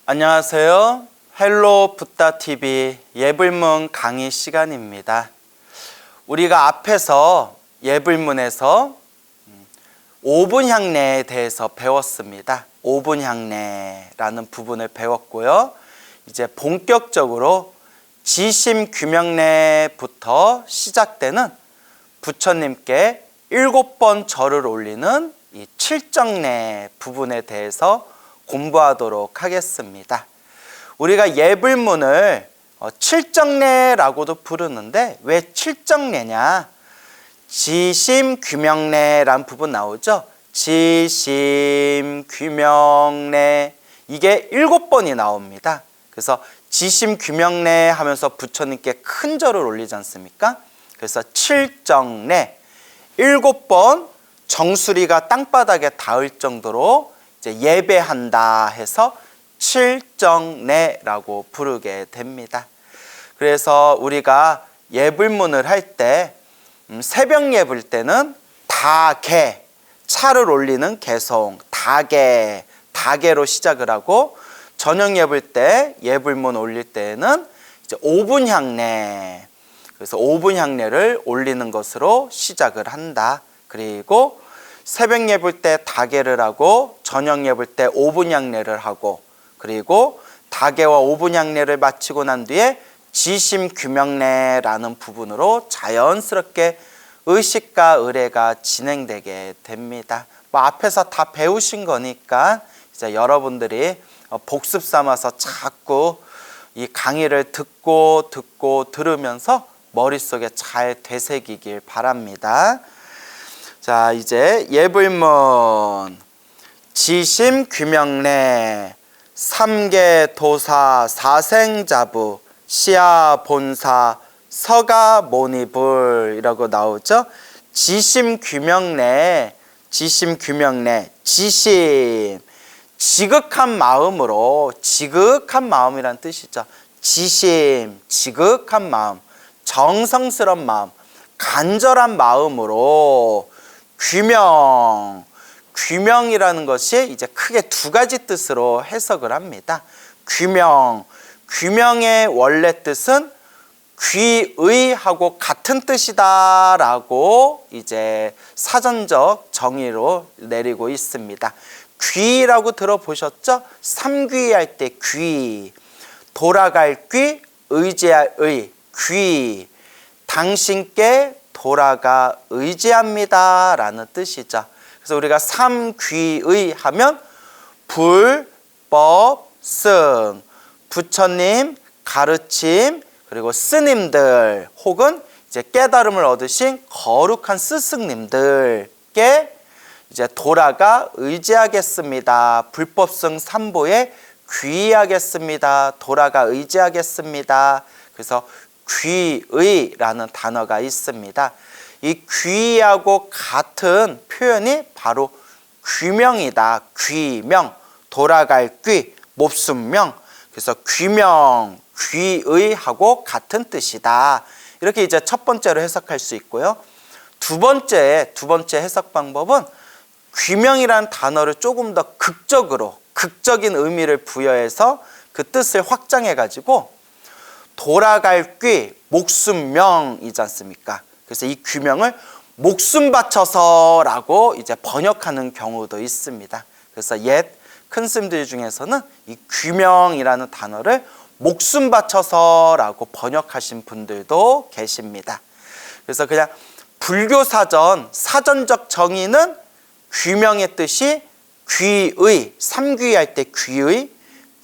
안녕하세요. 헬로 붓다TV 예불문 강의 시간입니다. 우리가 앞에서 예불문에서 5분 향례에 대해서 배웠습니다. 5분 향례라는 부분을 배웠고요. 이제 본격적으로 지심규명례부터 시작되는 부처님께 7번 절을 올리는 이 칠정례 부분에 대해서 공부하도록 하겠습니다. 우리가 예불문을 칠정례라고도 부르는데 왜 칠정례냐? 지심규명례라는 부분 나오죠? 지심규명례 이게 7번이 나옵니다. 그래서 지심규명례 하면서 부처님께 큰 절을 올리지 않습니까? 그래서 칠정례 7번 정수리가 땅바닥에 닿을 정도로 이제 예배한다 해서 칠정례라고 부르게 됩니다. 그래서 우리가 예불문을 할 때 새벽 예불 때는 다개, 차를 올리는 개송, 다개로 시작을 하고, 저녁 예불 때 예불문 올릴 때는 이제 5분 향례, 그래서 5분 향례를 올리는 것으로 시작을 한다. 그리고 새벽 예불 때 다개를 하고, 저녁 예불 때 5분 향례를 하고, 그리고 다개와 5분 향례를 마치고 난 뒤에 지심규명례라는 부분으로 자연스럽게 의식과 의례가 진행되게 됩니다. 앞에서 다 배우신 거니까 이제 여러분들이 복습 삼아서 자꾸 이 강의를 듣고 들으면서 머릿속에 잘 되새기길 바랍니다. 자, 이제 예불문 지심규명례 삼계도사 사생자부 시아본사 서가모니불이라고 나오죠. 지심규명례 지심 지극한 마음으로, 지극한 마음이란 뜻이죠. 지심, 지극한 마음, 정성스러운 마음, 간절한 마음으로 규명이라는 것이 이제 크게 두 가지 뜻으로 해석을 합니다. 규명의 원래 뜻은 귀의하고 같은 뜻이다라고 이제 사전적 정의로 내리고 있습니다. 귀라고 들어보셨죠? 삼귀할 때 귀, 돌아갈 귀, 의지할 의, 귀, 당신께 돌아가 의지합니다 라는 뜻이죠. 그래서 우리가 삼귀의 하면 불, 법, 승, 부처님, 가르침, 그리고 스님들 혹은 이제 깨달음을 얻으신 거룩한 스승님들께 이제 돌아가 의지하겠습니다. 불법승 삼보에 귀의하겠습니다. 돌아가 의지하겠습니다. 그래서 귀의라는 단어가 있습니다. 이 귀하고 같은 표현이 바로 규명이다. 규명, 돌아갈 귀, 목숨명. 그래서 규명, 귀의하고 같은 뜻이다. 이렇게 이제 첫 번째로 해석할 수 있고요. 두 번째 해석 방법은 규명이라는 단어를 조금 더 극적인 의미를 부여해서 그 뜻을 확장해 가지고 돌아갈 귀, 목숨명이지 않습니까? 그래서 이 규명을 목숨 바쳐서라고 이제 번역하는 경우도 있습니다. 그래서 옛 큰 스님들 중에서는 이 규명이라는 단어를 목숨 바쳐서라고 번역하신 분들도 계십니다. 그래서 그냥 불교 사전적 정의는 규명의 뜻이 귀의, 삼귀할 때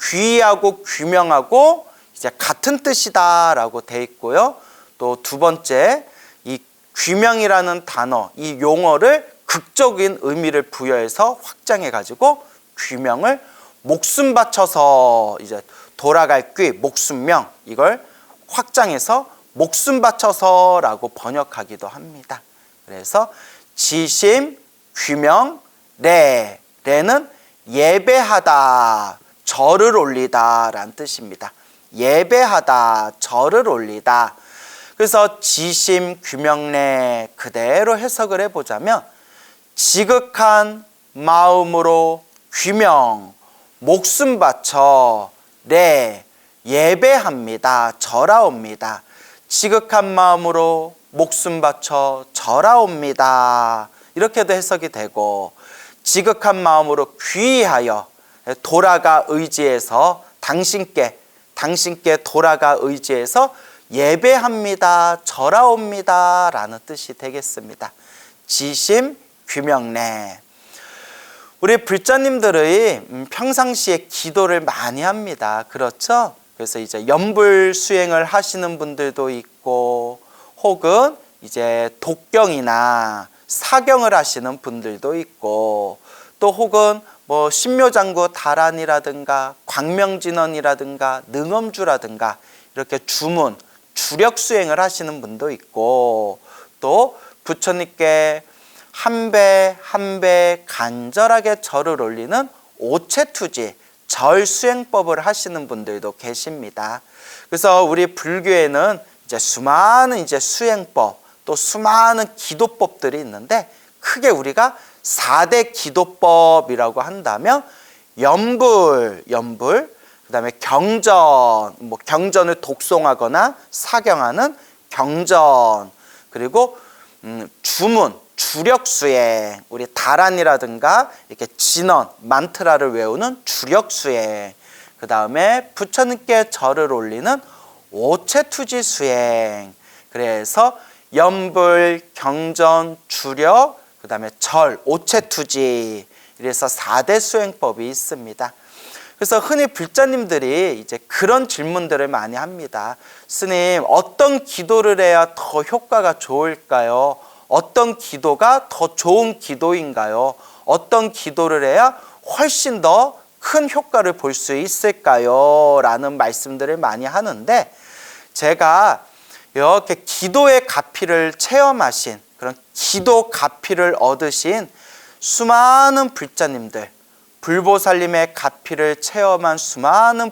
귀하고 규명하고 이제 같은 뜻이다라고 돼 있고요. 또 두 번째, 이 규명이라는 단어, 이 용어를 극적인 의미를 부여해서 확장해 가지고 규명을 목숨 바쳐서 이제 돌아갈 귀, 목숨명 이걸 확장해서 목숨 바쳐서라고 번역하기도 합니다. 그래서 지심, 규명, 레는 예배하다, 절을 올리다 라는 뜻입니다. 예배하다, 절을 올리다. 그래서 지심, 규명례 그대로 해석을 해보자면 지극한 마음으로 규명, 목숨 바쳐 예배합니다. 절하옵니다. 지극한 마음으로 목숨 바쳐 절하옵니다. 이렇게도 해석이 되고, 지극한 마음으로 귀의하여 돌아가 의지해서 당신께 돌아가 의지해서 예배합니다. 절하옵니다. 라는 뜻이 되겠습니다. 지심 귀명례. 우리 불자님들의 평상시에 기도를 많이 합니다. 그렇죠? 그래서 이제 연불 수행을 하시는 분들도 있고, 혹은 이제 독경이나 사경을 하시는 분들도 있고, 또 혹은 뭐 신묘장구 다란이라든가 광명진언이라든가 능엄주라든가 이렇게 주문, 주력 수행을 하시는 분도 있고, 또 부처님께 한 배 한 배 간절하게 절을 올리는 오체투지, 절 수행법을 하시는 분들도 계십니다. 그래서 우리 불교에는 이제 수많은 이제 수행법, 또 수많은 기도법들이 있는데, 크게 우리가 4대 기도법이라고 한다면 연불, 그다음에 경전, 경전을 독송하거나 사경하는 경전, 그리고 주문, 주력 수행, 우리 다란이라든가 이렇게 진언, 만트라를 외우는 주력 수행, 그 다음에 부처님께 절을 올리는 오체투지 수행. 그래서 연불, 경전, 주력, 그 다음에 절, 오체투지, 이래서 4대 수행법이 있습니다. 그래서 흔히 불자님들이 이제 그런 질문들을 많이 합니다. 스님, 어떤 기도를 해야 더 효과가 좋을까요? 어떤 기도가 더 좋은 기도인가요? 어떤 기도를 해야 훨씬 더 큰 효과를 볼 수 있을까요? 라는 말씀들을 많이 하는데, 제가 이렇게 기도의 가피를 체험하신, 그런 기도 가피를 얻으신 수많은 불자님들, 불보살님의 가피를 체험한 수많은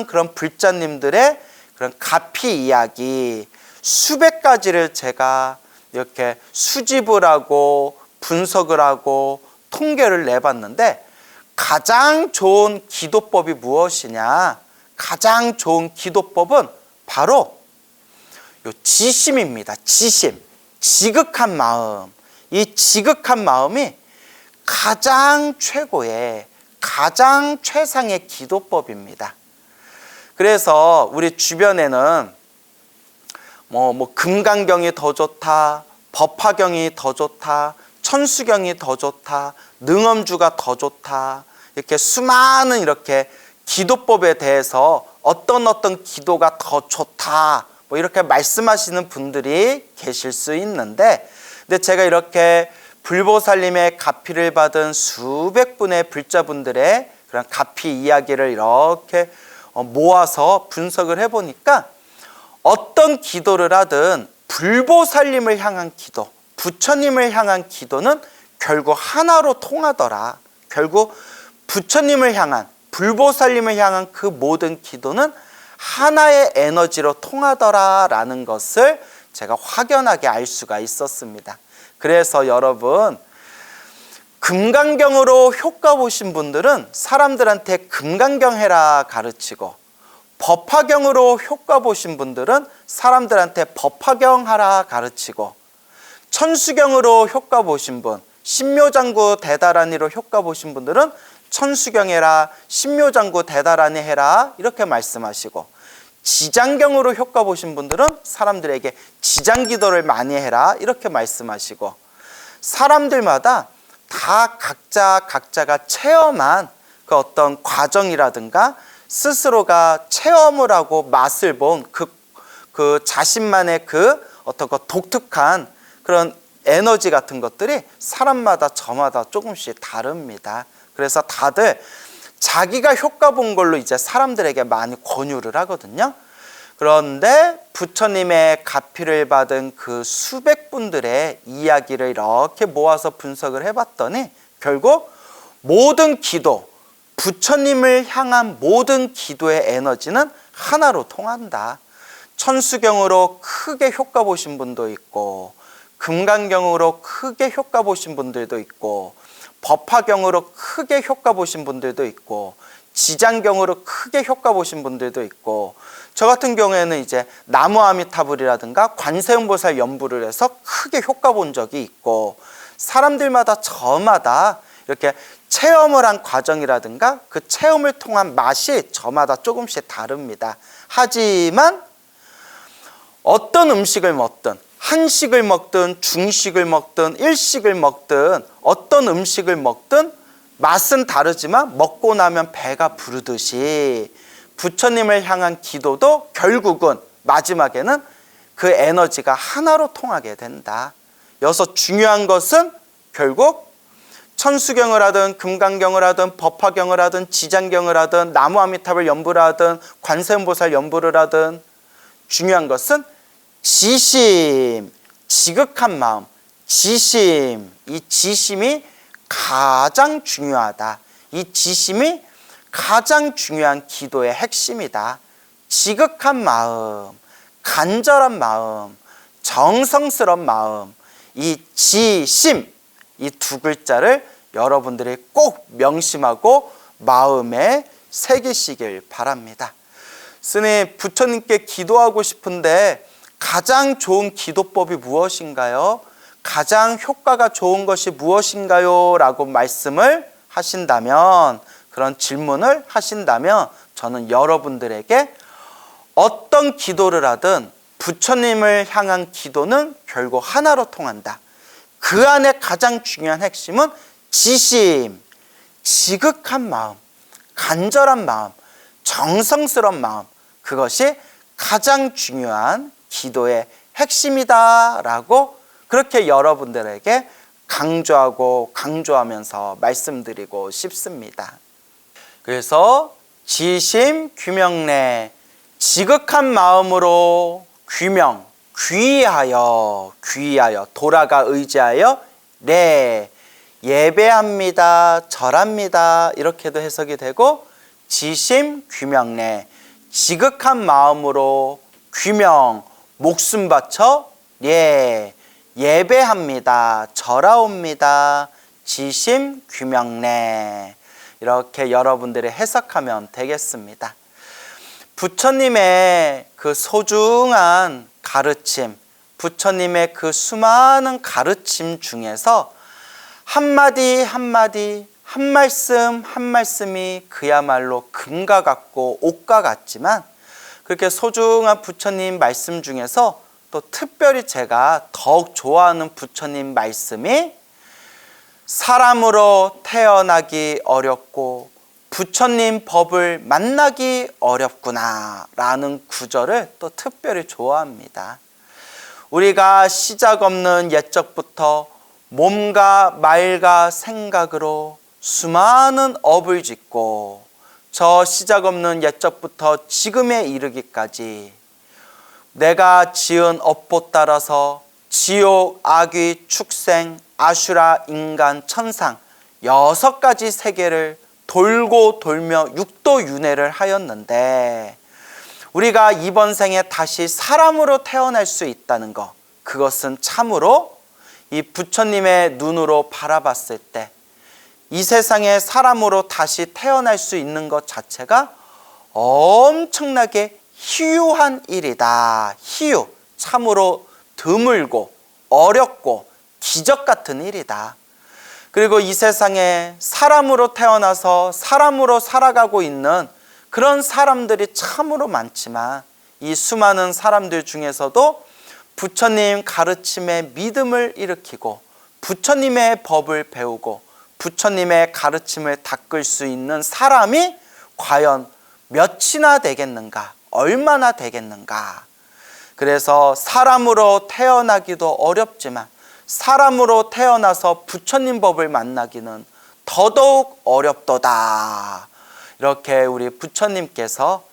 그런 불자님들의 그런 가피 이야기 수백 가지를 제가 이렇게 수집을 하고 분석을 하고 통계를 내봤는데, 가장 좋은 기도법이 무엇이냐? 가장 좋은 기도법은 바로 요 지심입니다. 지심, 지극한 마음. 이 지극한 마음이 가장 최고의, 가장 최상의 기도법입니다. 그래서 우리 주변에는 금강경이 더 좋다, 법화경이 더 좋다, 천수경이 더 좋다, 능엄주가 더 좋다, 이렇게 수많은 이렇게 기도법에 대해서 어떤 기도가 더 좋다, 이렇게 말씀하시는 분들이 계실 수 있는데, 근데 제가 이렇게 불보살님의 가피를 받은 수백 분의 불자분들의 그런 가피 이야기를 이렇게 모아서 분석을 해보니까, 어떤 기도를 하든 불보살님을 향한 기도, 부처님을 향한 기도는 결국 하나로 통하더라. 결국 부처님을 향한, 불보살님을 향한 그 모든 기도는 하나의 에너지로 통하더라라는 것을 제가 확연하게 알 수가 있었습니다. 그래서 여러분, 금강경으로 효과 보신 분들은 사람들한테 금강경 해라 가르치고, 법화경으로 효과 보신 분들은 사람들한테 법화경 하라 가르치고, 천수경으로 효과 보신 분, 신묘장구 대다라니로 효과 보신 분들은 천수경 해라, 신묘장구 대다라니 해라, 이렇게 말씀하시고, 지장경으로 효과 보신 분들은 사람들에게 지장기도를 많이 해라, 이렇게 말씀하시고, 사람들마다 다 각자가 체험한 그 어떤 과정이라든가 스스로가 체험을 하고 맛을 본 그 자신만의 그 어떤 그 독특한 그런 에너지 같은 것들이 사람마다 저마다 조금씩 다릅니다. 그래서 다들 자기가 효과 본 걸로 이제 사람들에게 많이 권유를 하거든요. 그런데 부처님의 가피를 받은 그 수백 분들의 이야기를 이렇게 모아서 분석을 해봤더니, 결국 모든 기도, 부처님을 향한 모든 기도의 에너지는 하나로 통한다. 천수경으로 크게 효과 보신 분도 있고, 금강경으로 크게 효과 보신 분들도 있고, 법화경으로 크게 효과 보신 분들도 있고 지장경으로 크게 효과 보신 분들도 있고 저 같은 경우에는 이제 나무 아미타불이라든가 관세음보살 연부를 해서 크게 효과 본 적이 있고 사람들마다 저마다 이렇게 체험을 한 과정이라든가 그 체험을 통한 맛이 저마다 조금씩 다릅니다. 하지만 어떤 음식을 먹든 한식을 먹든 중식을 먹든 일식을 먹든 어떤 음식을 먹든 맛은 다르지만 먹고 나면 배가 부르듯이 부처님을 향한 기도도 결국은 마지막에는 그 에너지가 하나로 통하게 된다. 여기서 중요한 것은 결국 천수경을 하든 금강경을 하든 법화경을 하든 지장경을 하든 나무아미타불 연부를 하든 관세음보살 연부를 하든 중요한 것은 지심, 지극한 마음, 지심, 이 지심이 가장 중요하다. 이 지심이 가장 중요한 기도의 핵심이다. 지극한 마음, 간절한 마음, 정성스러운 마음, 이 지심, 이 두 글자를 여러분들이 꼭 명심하고 마음에 새기시길 바랍니다. 스님, 부처님께 기도하고 싶은데 가장 좋은 기도법이 무엇인가요? 가장 효과가 좋은 것이 무엇인가요? 라고 말씀을 하신다면, 그런 질문을 하신다면 저는 여러분들에게 어떤 기도를 하든 부처님을 향한 기도는 결국 하나로 통한다. 그 안에 가장 중요한 핵심은 지심, 지극한 마음, 간절한 마음, 정성스러운 마음, 그것이 가장 중요한 기도의 핵심이다 라고 그렇게 여러분들에게 강조하면서 말씀드리고 싶습니다. 그래서 지심 규명래, 지극한 마음으로 규명, 귀하여 돌아가 의지하여 래, 예배합니다, 절합니다, 이렇게도 해석이 되고 지심 규명래, 지극한 마음으로 규명, 목숨 바쳐 예배합니다, 절하옵니다, 지심 규명래, 이렇게 여러분들이 해석하면 되겠습니다. 부처님의 그 소중한 가르침, 부처님의 그 수많은 가르침 중에서 한마디 한마디, 한 말씀 한 말씀이 그야말로 금과 같고 옥과 같지만 그렇게 소중한 부처님 말씀 중에서 또 특별히 제가 더욱 좋아하는 부처님 말씀이 사람으로 태어나기 어렵고 부처님 법을 만나기 어렵구나 라는 구절을 또 특별히 좋아합니다. 우리가 시작 없는 옛적부터 몸과 말과 생각으로 수많은 업을 짓고 저 시작 없는 옛적부터 지금에 이르기까지 내가 지은 업보 따라서 지옥, 악귀, 축생, 아슈라, 인간, 천상 6가지 세계를 돌고 돌며 육도윤회를 하였는데 우리가 이번 생에 다시 사람으로 태어날 수 있다는 것, 그것은 참으로 이 부처님의 눈으로 바라봤을 때 이 세상에 사람으로 다시 태어날 수 있는 것 자체가 엄청나게 희유한 일이다. 희유, 참으로 드물고 어렵고 기적 같은 일이다. 그리고 이 세상에 사람으로 태어나서 사람으로 살아가고 있는 그런 사람들이 참으로 많지만 이 수많은 사람들 중에서도 부처님 가르침에 믿음을 일으키고 부처님의 법을 배우고 부처님의 가르침을 닦을 수 있는 사람이 과연 몇이나 되겠는가? 얼마나 되겠는가? 그래서 사람으로 태어나기도 어렵지만 사람으로 태어나서 부처님 법을 만나기는 더더욱 어렵도다. 이렇게 우리 부처님께서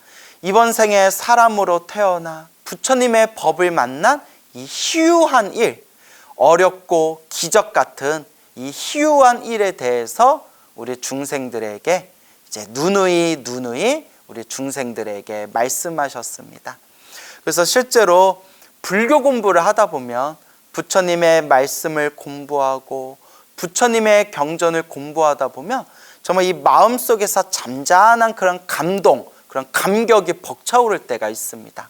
이번 생에 사람으로 태어나 부처님의 법을 만난 이 희유한 일, 어렵고 기적 같은 이 희유한 일에 대해서 우리 중생들에게 이제 누누이 우리 중생들에게 말씀하셨습니다. 그래서 실제로 불교 공부를 하다 보면 부처님의 말씀을 공부하고 부처님의 경전을 공부하다 보면 정말 이 마음속에서 잠잠한 그런 감동, 그런 감격이 벅차오를 때가 있습니다.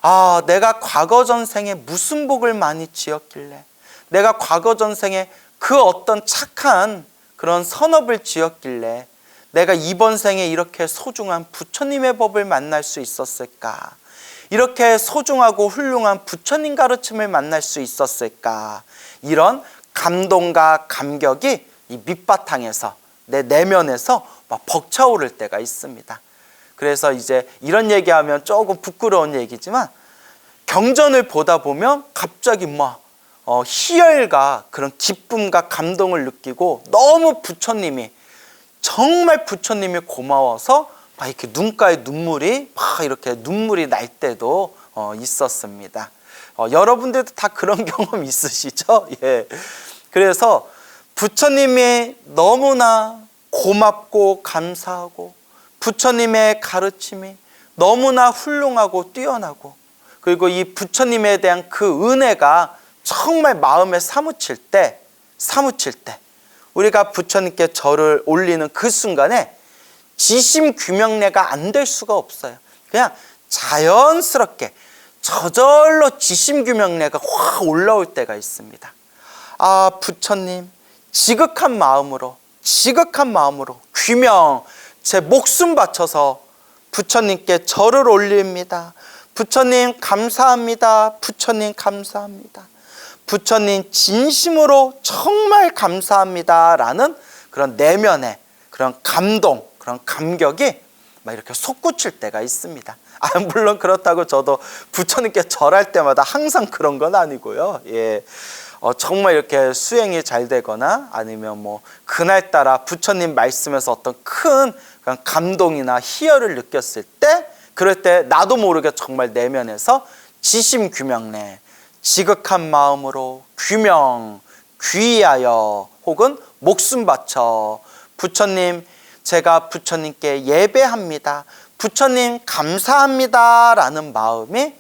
아, 내가 과거 전생에 무슨 복을 많이 지었길래, 내가 과거 전생에 그 어떤 착한 그런 선업을 지었길래 내가 이번 생에 이렇게 소중한 부처님의 법을 만날 수 있었을까? 이렇게 소중하고 훌륭한 부처님 가르침을 만날 수 있었을까? 이런 감동과 감격이 이 밑바탕에서, 내 내면에서 막 벅차오를 때가 있습니다. 그래서 이제 이런 얘기하면 조금 부끄러운 얘기지만, 경전을 보다 보면 갑자기 막 희열과 그런 기쁨과 감동을 느끼고, 너무 부처님이, 정말 부처님이 고마워서 막 이렇게 눈가에 눈물이 날 때도 있었습니다. 여러분들도 다 그런 경험 있으시죠? 예. 그래서 부처님이 너무나 고맙고 감사하고, 부처님의 가르침이 너무나 훌륭하고 뛰어나고, 그리고 이 부처님에 대한 그 은혜가 정말 마음에 사무칠 때 우리가 부처님께 절을 올리는 그 순간에 지심규명례가 안 될 수가 없어요. 그냥 자연스럽게 저절로 지심규명례가 확 올라올 때가 있습니다. 아, 부처님, 지극한 마음으로 귀명, 제 목숨 바쳐서 부처님께 절을 올립니다. 부처님 감사합니다. 부처님 감사합니다. 부처님 진심으로 정말 감사합니다. 라는 그런 내면의 그런 감동, 그런 감격이 막 이렇게 솟구칠 때가 있습니다. 물론 그렇다고 저도 부처님께 절할 때마다 항상 그런 건 아니고요. 예. 정말 이렇게 수행이 잘 되거나 아니면 뭐 그날따라 부처님 말씀에서 어떤 큰 그런 감동이나 희열을 느꼈을 때, 그럴 때 나도 모르게 정말 내면에서 지심규명례, 지극한 마음으로 귀명, 귀의하여 혹은 목숨 바쳐 부처님, 제가 부처님께 예배합니다, 부처님 감사합니다 라는 마음이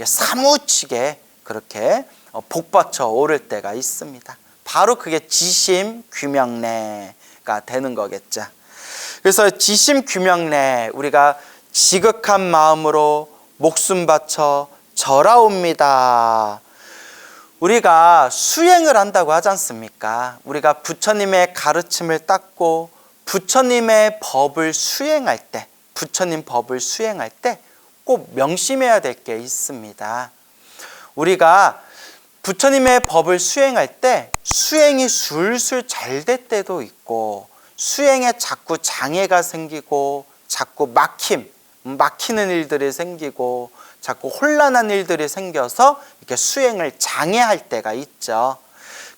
사무치게 그렇게 복받쳐 오를 때가 있습니다. 바로 그게 지심규명례가 되는 거겠죠. 그래서 지심규명례, 우리가 지극한 마음으로 목숨 바쳐 절하옵니다. 우리가 수행을 한다고 하지 않습니까? 우리가 부처님의 가르침을 닦고 부처님의 법을 수행할 때, 부처님 법을 수행할 때 꼭 명심해야 될 게 있습니다. 우리가 부처님의 법을 수행할 때 수행이 술술 잘 될 때도 있고, 수행에 자꾸 장애가 생기고 자꾸 막히는 일들이 생기고 자꾸 혼란한 일들이 생겨서 이렇게 수행을 장애할 때가 있죠.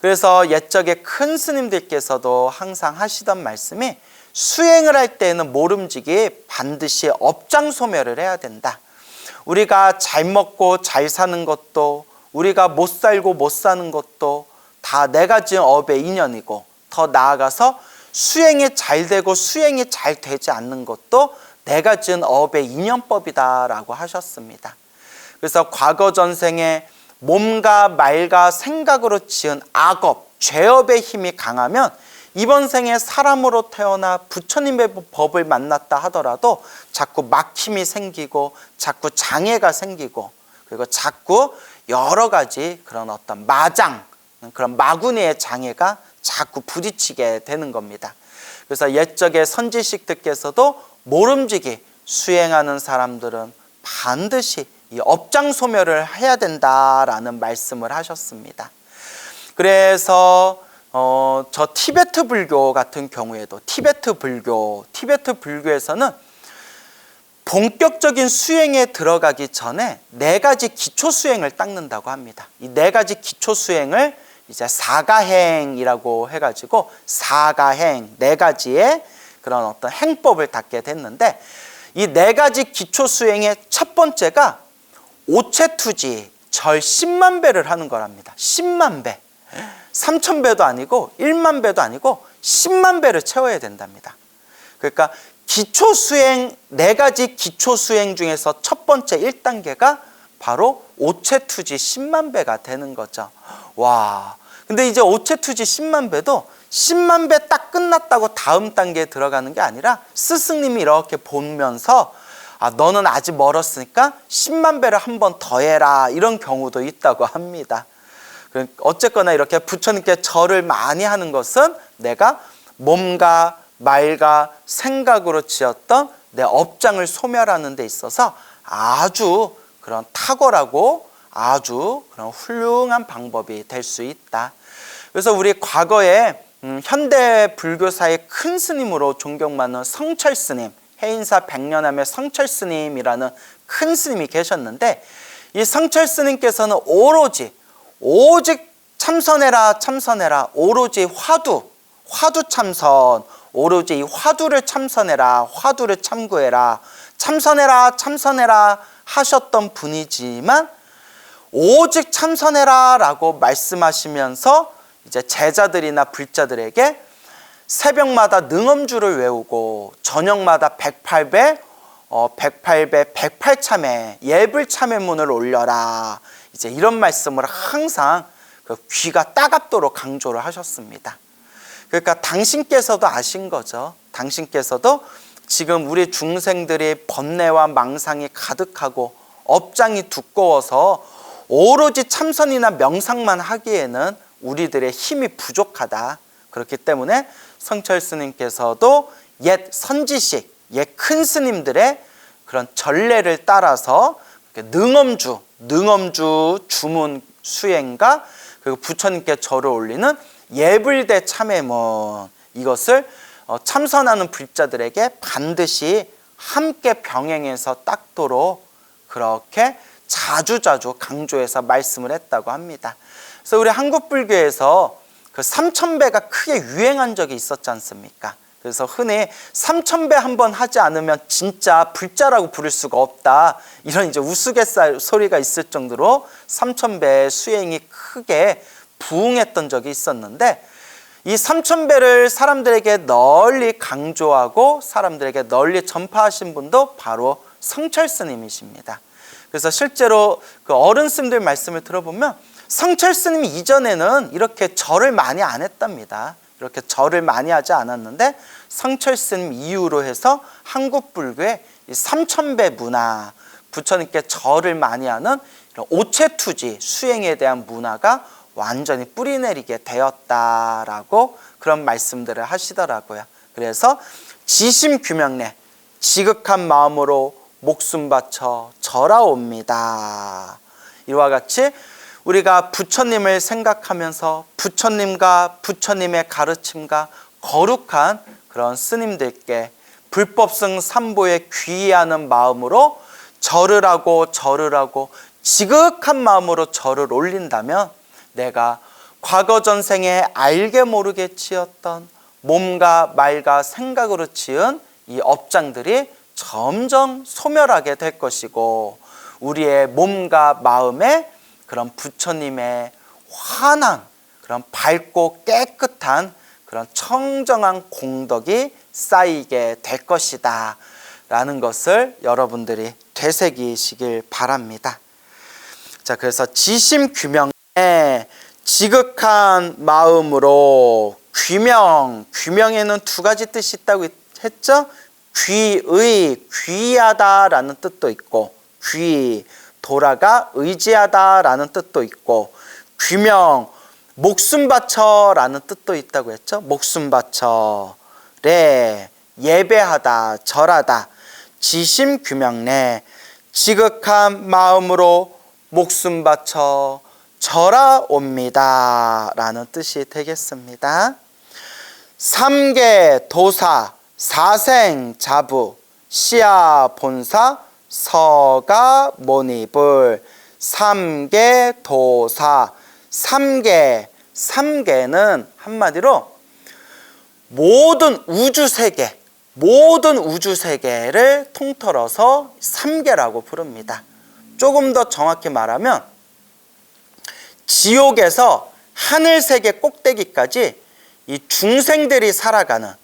그래서 옛적에 큰 스님들께서도 항상 하시던 말씀이, 수행을 할 때는 모름지기 반드시 업장소멸을 해야 된다. 우리가 잘 먹고 잘 사는 것도, 우리가 못 살고 못 사는 것도 다 내가 지은 업의 인연이고, 더 나아가서 수행이 잘 되고 수행이 잘 되지 않는 것도 내가 지은 업의 인연법이다라고 하셨습니다. 그래서 과거 전생에 몸과 말과 생각으로 지은 악업, 죄업의 힘이 강하면 이번 생에 사람으로 태어나 부처님의 법을 만났다 하더라도 자꾸 막힘이 생기고 자꾸 장애가 생기고, 그리고 자꾸 여러 가지 그런 어떤 그런 마구니의 장애가 자꾸 부딪히게 되는 겁니다. 그래서 옛적의 선지식들께서도 모름지기 수행하는 사람들은 반드시 이 업장소멸을 해야 된다라는 말씀을 하셨습니다. 그래서 저 티베트 불교 같은 경우에도 티베트 불교에서는 본격적인 수행에 들어가기 전에 4가지 기초 수행을 닦는다고 합니다. 이 4가지 기초 수행을 이제 사가행이라고 해가지고, 사가행, 4가지의 그런 어떤 행법을 닦게 됐는데, 이 4가지 기초 수행의 첫 번째가 오체투지, 절 10만 배를 하는 거랍니다. 10만 배. 3,000배도 아니고 1만 배도 아니고 10만 배를 채워야 된답니다. 그러니까 기초 수행, 4가지 기초 수행 중에서 첫 번째 1단계가 바로 오체투지 10만 배가 되는 거죠. 와, 근데 이제 오체투지 10만 배도 10만 배 딱 끝났다고 다음 단계에 들어가는 게 아니라 스승님이 이렇게 보면서 너는 아직 멀었으니까 10만 배를 한 번 더 해라, 이런 경우도 있다고 합니다. 어쨌거나 이렇게 부처님께 절을 많이 하는 것은 내가 몸과 말과 생각으로 지었던 내 업장을 소멸하는 데 있어서 아주 그런 탁월하고 아주 그런 훌륭한 방법이 될 수 있다. 그래서 우리 과거에 현대 불교사의 큰 스님으로 존경받는 성철 스님, 해인사 백년함의 성철 스님이라는 큰 스님이 계셨는데, 이 성철 스님께서는 오직 참선해라, 참선해라, 오로지 화두 참선, 오로지 이 화두를 참선해라, 화두를 참고해라, 참선해라, 참선해라 하셨던 분이지만, 오직 참선해라 라고 말씀하시면서 이제 제자들이나 불자들에게 새벽마다 능엄주를 외우고 저녁마다 108배 108참회 예불참회문을 올려라, 이제 이런 말씀을 항상 그 귀가 따갑도록 강조를 하셨습니다. 그러니까 당신께서도 아신 거죠. 당신께서도 지금 우리 중생들이 번뇌와 망상이 가득하고 업장이 두꺼워서 오로지 참선이나 명상만 하기에는 우리들의 힘이 부족하다. 그렇기 때문에 성철 스님께서도 옛 선지식, 옛 큰 스님들의 그런 전례를 따라서 능엄주 주문 수행과 그리고 부처님께 절을 올리는 예불대 참회문, 이것을 참선하는 불자들에게 반드시 함께 병행해서 닦도록 그렇게 자주 강조해서 말씀을 했다고 합니다. 그래서 우리 한국 불교에서 그 3000배가 크게 유행한 적이 있었지 않습니까? 그래서 흔히 3000배 한번 하지 않으면 진짜 불자라고 부를 수가 없다, 이런 이제 우스갯소리가 있을 정도로 3000배 수행이 크게 부흥했던 적이 있었는데, 이 3000배를 사람들에게 널리 강조하고 사람들에게 널리 전파하신 분도 바로 성철 스님이십니다. 그래서 실제로 그 어른 스님들 말씀을 들어보면 성철 스님이 이전에는 이렇게 절을 많이 안 했답니다. 이렇게 절을 많이 하지 않았는데 성철 스님 이후로 해서 한국 불교의 3000배 문화, 부처님께 절을 많이 하는 이런 오체투지 수행에 대한 문화가 완전히 뿌리내리게 되었다라고 그런 말씀들을 하시더라고요. 그래서 지심규명래, 지극한 마음으로 목숨 바쳐 절하옵니다. 이와 같이 우리가 부처님을 생각하면서 부처님과 부처님의 가르침과 거룩한 그런 스님들께 불법승 삼보에 귀의하는 마음으로 절을 하고 지극한 마음으로 절을 올린다면 내가 과거 전생에 알게 모르게 지었던 몸과 말과 생각으로 지은 이 업장들이 점점 소멸하게 될 것이고, 우리의 몸과 마음에 그런 부처님의 환한 그런 밝고 깨끗한 그런 청정한 공덕이 쌓이게 될 것이다 라는 것을 여러분들이 되새기시길 바랍니다. 자, 그래서 지심규명에 지극한 마음으로 규명에는 두 가지 뜻이 있다고 했죠. 귀의하다라는 뜻도 있고, 돌아가 의지하다라는 뜻도 있고, 규명 목숨 바쳐라는 뜻도 있다고 했죠. 목숨 바쳐, 예배하다, 절하다, 지심규명래, 지극한 마음으로 목숨 바쳐 절하옵니다 라는 뜻이 되겠습니다. 삼계 도사, 사생자부, 시야 본사, 서가 모니불, 삼계 도사. 삼계는 한마디로 모든 우주 세계를 통틀어서 삼계라고 부릅니다. 조금 더 정확히 말하면 지옥에서 하늘 세계 꼭대기까지 이 중생들이 살아가는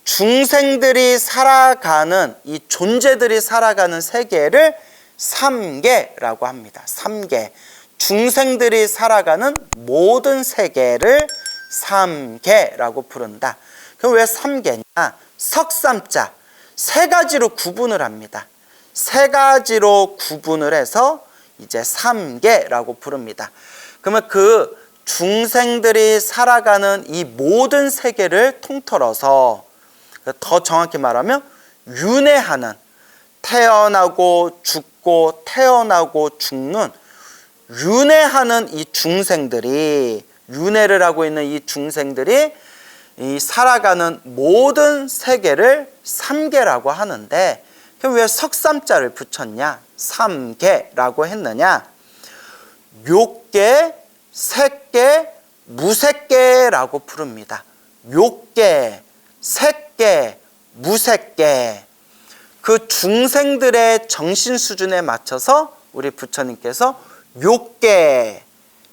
중생들이 살아가는 이 존재들이 살아가는 세계를 삼계라고 합니다. 삼계. 중생들이 살아가는 모든 세계를 삼계라고 부른다. 그럼 왜 삼계냐? 석삼자, 세 가지로 구분을 합니다. 세 가지로 구분을 해서 이제 삼계라고 부릅니다. 그러면 그 중생들이 살아가는 이 모든 세계를 통틀어서, 더 정확히 말하면 윤회하는, 태어나고 죽고 태어나고 죽는 윤회하는 이 중생들이, 윤회를 하고 있는 이 중생들이 이 살아가는 모든 세계를 삼계라고 하는데, 그럼 왜 석삼자를 붙였냐? 삼계라고 했느냐? 욕계, 색계, 무색계라고 부릅니다. 욕계, 색계, 무색계. 그 중생들의 정신 수준에 맞춰서 우리 부처님께서 욕계,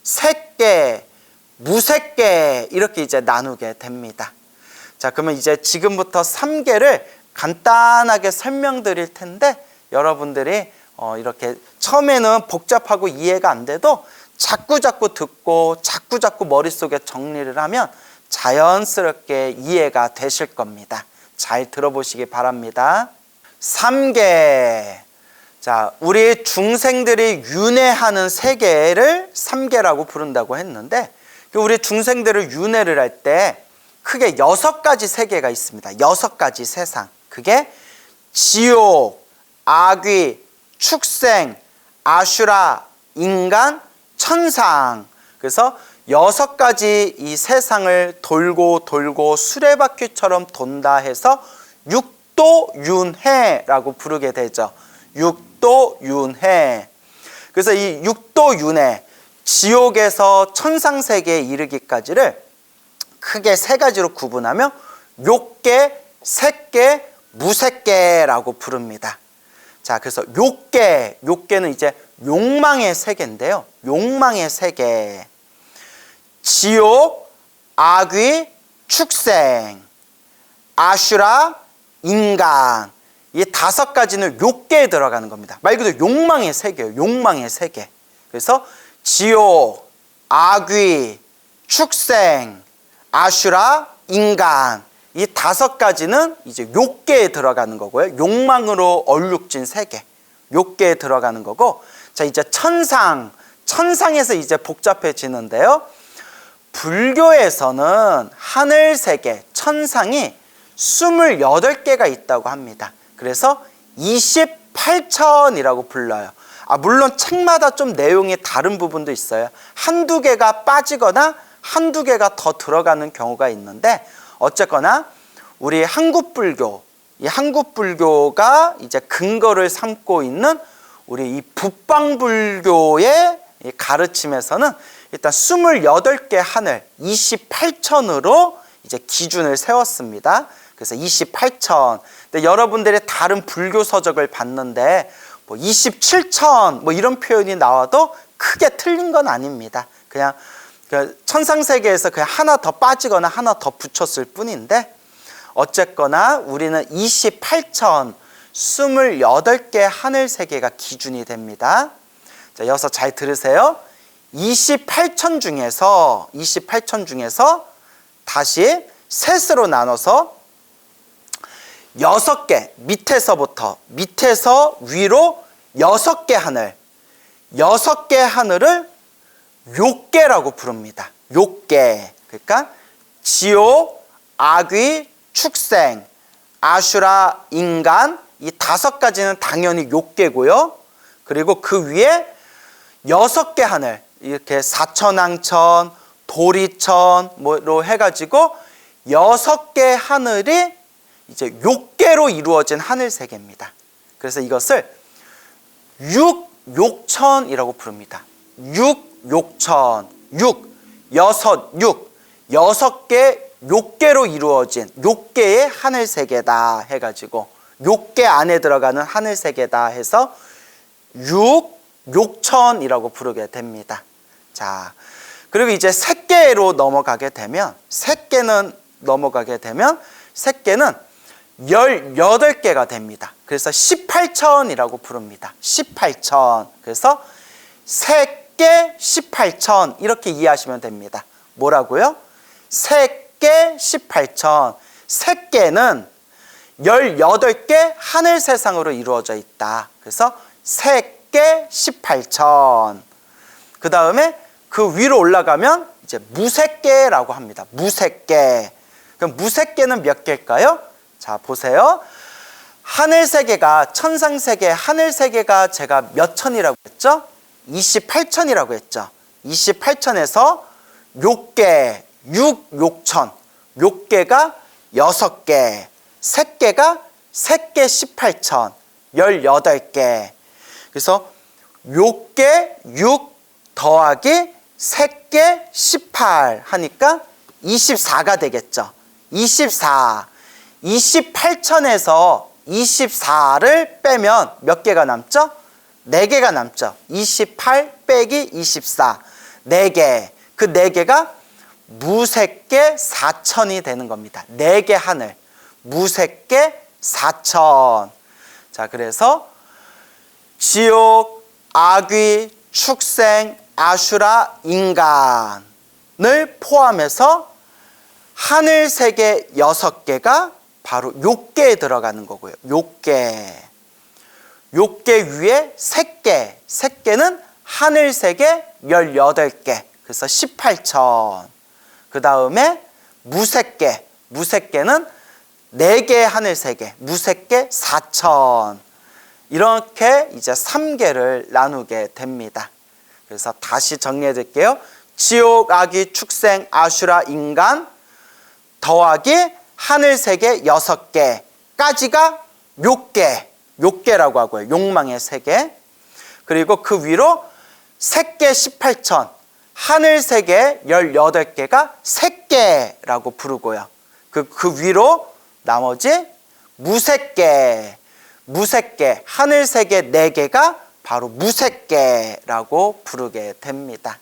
색계, 무색계 이렇게 이제 나누게 됩니다. 자, 그러면 이제 지금부터 3계를 간단하게 설명드릴 텐데, 여러분들이 이렇게 처음에는 복잡하고 이해가 안 돼도 자꾸 듣고 자꾸 머릿속에 정리를 하면 자연스럽게 이해가 되실 겁니다. 잘 들어보시기 바랍니다. 3계. 자, 우리 중생들이 윤회하는 세계를 3계라고 부른다고 했는데, 우리 중생들을 윤회를 할 때 크게 6가지 세계가 있습니다. 6가지 세상. 그게 지옥, 악귀, 축생, 아슈라, 인간, 천상. 그래서 6가지 이 세상을 돌고 수레바퀴처럼 돈다 해서 육도윤회라고 부르게 되죠. 육도윤회. 그래서 이 육도윤회, 지옥에서 천상세계에 이르기까지를 크게 3가지로 구분하며 욕계, 색계, 무색계라고 부릅니다. 자, 그래서 욕계는 이제 욕망의 세계인데요. 욕망의 세계. 지옥, 악귀, 축생, 아슈라, 인간. 이 5가지는 욕계에 들어가는 겁니다. 말 그대로 욕망의 세계예요. 욕망의 세계. 그래서 지옥, 악귀, 축생, 아슈라, 인간. 이 5가지는 이제 욕계에 들어가는 거고요. 욕망으로 얼룩진 세계. 욕계에 들어가는 거고. 자, 이제 천상에서 이제 복잡해지는데요. 불교에서는 하늘 세계, 천상이 28개가 있다고 합니다. 그래서 28천이라고 불러요. 물론 책마다 좀 내용이 다른 부분도 있어요. 한두 개가 빠지거나 한두 개가 더 들어가는 경우가 있는데, 어쨌거나 우리 한국불교, 이 한국불교가 이제 근거를 삼고 있는 우리 이 북방불교의 이 가르침에서는 일단 28개 하늘, 28천으로 이제 기준을 세웠습니다. 그래서 28천. 근데 여러분들이 다른 불교 서적을 봤는데 27천 이런 표현이 나와도 크게 틀린 건 아닙니다. 그냥 천상세계에서 그냥 하나 더 빠지거나 하나 더 붙였을 뿐인데, 어쨌거나 우리는 28천, 28개 하늘세계가 기준이 됩니다. 자, 여기서 잘 들으세요. 28천 중에서 다시 셋으로 나눠서 6개, 밑에서 위로 6개 하늘, 6개 하늘을 욕계라고 부릅니다. 욕계. 그러니까 지옥, 악귀, 축생, 아슈라, 인간, 이 5가지는 당연히 욕계고요. 그리고 그 위에 6개 하늘, 이렇게 사천왕천, 도리천으로 해가지고 6개 하늘이 이제 욕계로 이루어진 하늘 세계입니다. 그래서 이것을 육욕천이라고 부릅니다. 육욕천, 6개 욕계로 이루어진 욕계의 하늘 세계다 해가지고, 욕계 안에 들어가는 하늘 세계다 해서 욕천이라고 부르게 됩니다. 자, 그리고 이제 색계로 넘어가게 되면, 색계는 18개가 됩니다. 그래서 18천이라고 부릅니다. 18천. 그래서 색, 세께 18천 이렇게 이해하시면 됩니다. 뭐라고요? 세께 18천. 세께는 18개 하늘 세상으로 이루어져 있다. 그래서 세께 18천. 그 다음에 그 위로 올라가면 이제 무색계라고 합니다. 무색계. 그럼 무색계는 몇 개일까요? 자, 보세요. 하늘 세계가, 천상 세계, 하늘 세계가 제가 몇 천이라고 했죠? 28천이라고 했죠. 28천에서 욕계, 욕천. 욕계가 6개, 색계가 색계 18천, 18개. 그래서 욕계 6 더하기 색계 18 하니까 24가 되겠죠. 24. 28천에서 24를 빼면 몇 개가 남죠? 4개가 남죠. 28 빼기 24. 4개. 그 4개가 무색계 4천이 되는 겁니다. 4개 하늘. 무색계 4천. 자, 그래서 지옥, 악귀, 축생, 아슈라, 인간을 포함해서 하늘 세계 6개가 바로 욕계에 들어가는 거고요. 욕계. 욕계 위에 색계. 색계는 하늘 세계 18개. 그래서 18천. 그 다음에 무색계. 무색계는 4개의 하늘 세계. 무색계 4천. 이렇게 이제 3개를 나누게 됩니다. 그래서 다시 정리해 드릴게요. 지옥, 악귀, 축생, 아슈라, 인간 더하기 하늘 세계 6개까지가 욕계. 욕계라고 하고요. 욕망의 세계. 그리고 그 위로 색계 18천. 하늘 세계 18개가 색계라고 부르고요. 그 위로 나머지 무색계. 무색계. 하늘 세계 4개가 바로 무색계라고 부르게 됩니다.